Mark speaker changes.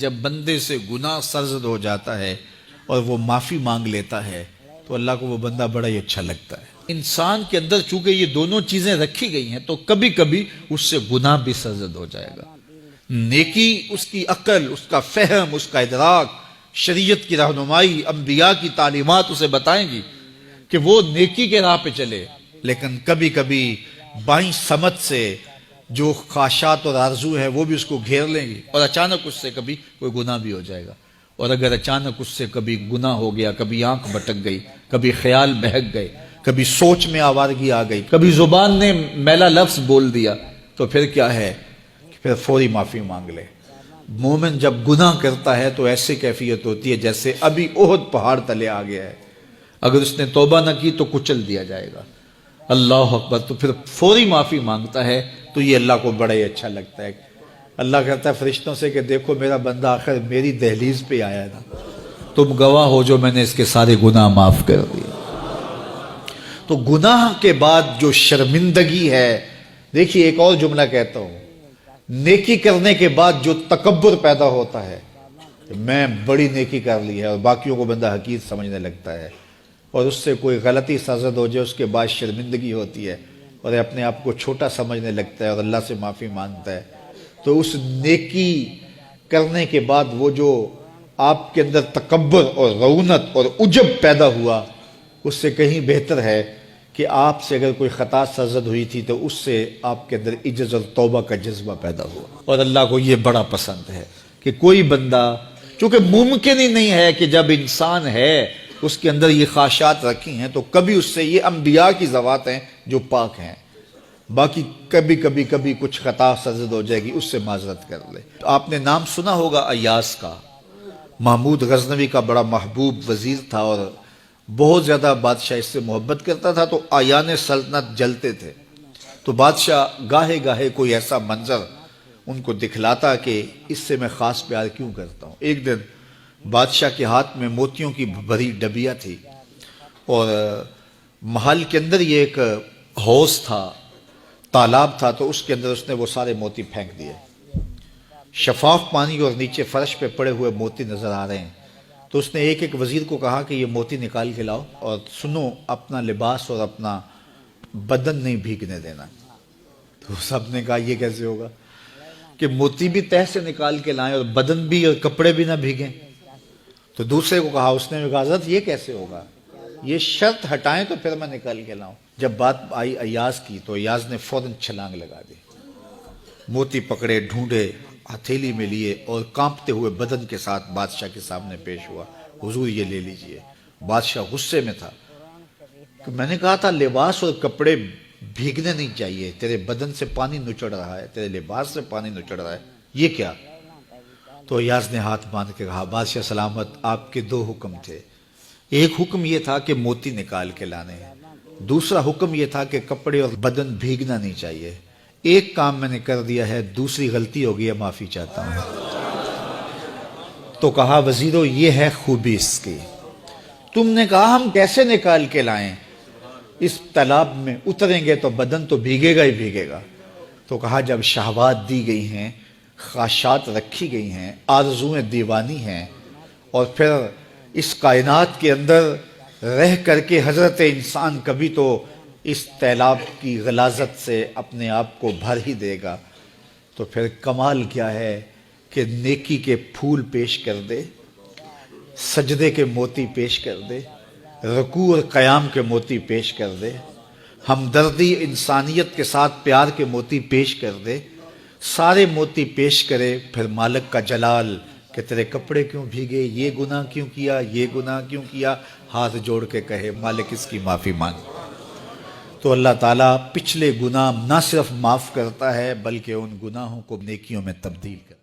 Speaker 1: جب بندے سے گناہ سرزد ہو جاتا ہے اور وہ معافی مانگ لیتا ہے تو اللہ کو وہ بندہ بڑا ہی اچھا لگتا ہے۔ انسان کے اندر چونکہ یہ دونوں چیزیں رکھی گئی ہیں تو کبھی کبھی اس سے گناہ بھی سرزد ہو جائے گا۔ نیکی اس کی عقل، اس کا فہم، اس کا ادراک، شریعت کی رہنمائی، انبیاء کی تعلیمات اسے بتائیں گی کہ وہ نیکی کے راہ پہ چلے، لیکن کبھی کبھی بائیں سمت سے جو خواہشات اور آرزو ہے وہ بھی اس کو گھیر لیں گی اور اچانک اس سے کبھی کوئی گناہ بھی ہو جائے گا۔ اور اگر اچانک اس سے کبھی گناہ ہو گیا، کبھی آنکھ بھٹک گئی، کبھی خیال بہک گئے، کبھی سوچ میں آوارگی آ گئی، کبھی زبان نے میلا لفظ بول دیا، تو پھر کیا ہے؟ پھر فوری معافی مانگ لے۔ مومن جب گناہ کرتا ہے تو ایسی کیفیت ہوتی ہے جیسے ابھی احد پہاڑ تلے آ گیا ہے، اگر اس نے توبہ نہ کی تو کچل دیا جائے گا۔ اللہ اکبر! تو پھر فوری معافی مانگتا ہے تو یہ اللہ کو بڑا ہی اچھا لگتا ہے۔ اللہ کہتا ہے فرشتوں سے کہ دیکھو میرا بندہ آخر میری دہلیز پہ آیا نا، تم گواہ ہو جو میں نے اس کے سارے گناہ معاف کر دیے۔ تو گناہ کے بعد جو شرمندگی ہے، دیکھیے ایک اور جملہ کہتا ہوں، نیکی کرنے کے بعد جو تکبر پیدا ہوتا ہے، میں بڑی نیکی کر لی ہے، اور باقیوں کو بندہ حقیر سمجھنے لگتا ہے، اور اس سے کوئی غلطی سرزد ہو جائے اس کے بعد شرمندگی ہوتی ہے اور اپنے آپ کو چھوٹا سمجھنے لگتا ہے اور اللہ سے معافی مانگتا ہے، تو اس نیکی کرنے کے بعد وہ جو آپ کے اندر تکبر اور رعونت اور عجب پیدا ہوا، اس سے کہیں بہتر ہے کہ آپ سے اگر کوئی خطا سرزد ہوئی تھی تو اس سے آپ کے اندر عجز اور توبہ کا جذبہ پیدا ہوا۔ اور اللہ کو یہ بڑا پسند ہے کہ کوئی بندہ، چونکہ ممکن ہی نہیں ہے کہ جب انسان ہے اس کے اندر یہ خواہشات رکھی ہیں تو کبھی اس سے، یہ انبیاء کی ذوات ہیں جو پاک ہیں، باقی کبھی کچھ خطا سرزد ہو جائے گی، اس سے معذرت کر لے۔ آپ نے نام سنا ہوگا ایاس کا، محمود غزنوی کا بڑا محبوب وزیر تھا اور بہت زیادہ بادشاہ اس سے محبت کرتا تھا، تو آیان سلطنت جلتے تھے، تو بادشاہ گاہے گاہے کوئی ایسا منظر ان کو دکھلاتا کہ اس سے میں خاص پیار کیوں کرتا ہوں۔ ایک دن بادشاہ کے ہاتھ میں موتیوں کی بھری ڈبیا تھی اور محل کے اندر یہ ایک حوض تھا، تالاب تھا، تو اس کے اندر اس نے وہ سارے موتی پھینک دیے۔ شفاف پانی اور نیچے فرش پہ پڑے ہوئے موتی نظر آ رہے ہیں، تو اس نے ایک ایک وزیر کو کہا کہ یہ موتی نکال کے لاؤ، اور سنو اپنا لباس اور اپنا بدن نہیں بھیگنے دینا۔ تو سب نے کہا یہ کیسے ہوگا کہ موتی بھی تہ سے نکال کے لائیں اور بدن بھی اور کپڑے بھی نہ بھیگیں؟ تو دوسرے کو کہا، اس نے کہا حضرت یہ کیسے ہوگا، یہ شرط ہٹائیں تو پھر میں نکال کے لاؤں۔ جب بات آئی ایاز کی تو ایاز نے فوراً چھلانگ لگا دی، موتی پکڑے، ڈھونڈے، ہتھیلی میں لیے اور کانپتے ہوئے بدن کے ساتھ بادشاہ کے سامنے پیش ہوا، حضور یہ لے لیجئے۔ بادشاہ غصے میں تھا کہ میں نے کہا تھا لباس اور کپڑے بھیگنے نہیں چاہیے، تیرے بدن سے پانی نچڑ رہا ہے، تیرے لباس سے پانی نچڑ رہا ہے، یہ کیا؟ تو ایاز نے ہاتھ باندھ کے کہا، بادشاہ سلامت، آپ کے دو حکم تھے، ایک حکم یہ تھا کہ موتی نکال کے لانے، دوسرا حکم یہ تھا کہ کپڑے اور بدن بھیگنا نہیں چاہیے۔ ایک کام میں نے کر دیا ہے، دوسری غلطی ہو گئی ہے، معافی چاہتا ہوں۔ تو کہا وزیرو یہ ہے خوبی اس کی، تم نے کہا ہم کیسے نکال کے لائیں، اس تالاب میں اتریں گے تو بدن تو بھیگے گا ہی بھیگے گا۔ تو کہا جب شہوات دی گئی ہیں، خواہشات رکھی گئی ہیں، آرزویں دیوانی ہیں، اور پھر اس کائنات کے اندر رہ کر کے حضرت انسان کبھی تو اس تالاب کی غلاظت سے اپنے آپ کو بھر ہی دے گا، تو پھر کمال کیا ہے کہ نیکی کے پھول پیش کر دے، سجدے کے موتی پیش کر دے، رکوع اور قیام کے موتی پیش کر دے، ہمدردی انسانیت کے ساتھ پیار کے موتی پیش کر دے، سارے موتی پیش کرے، پھر مالک کا جلال کہ تیرے کپڑے کیوں بھیگے، یہ گناہ کیوں کیا، یہ گناہ کیوں کیا، ہاتھ جوڑ کے کہے مالک اس کی معافی مانگ، تو اللہ تعالیٰ پچھلے گناہ نہ صرف معاف کرتا ہے بلکہ ان گناہوں کو نیکیوں میں تبدیل کرتا ہے۔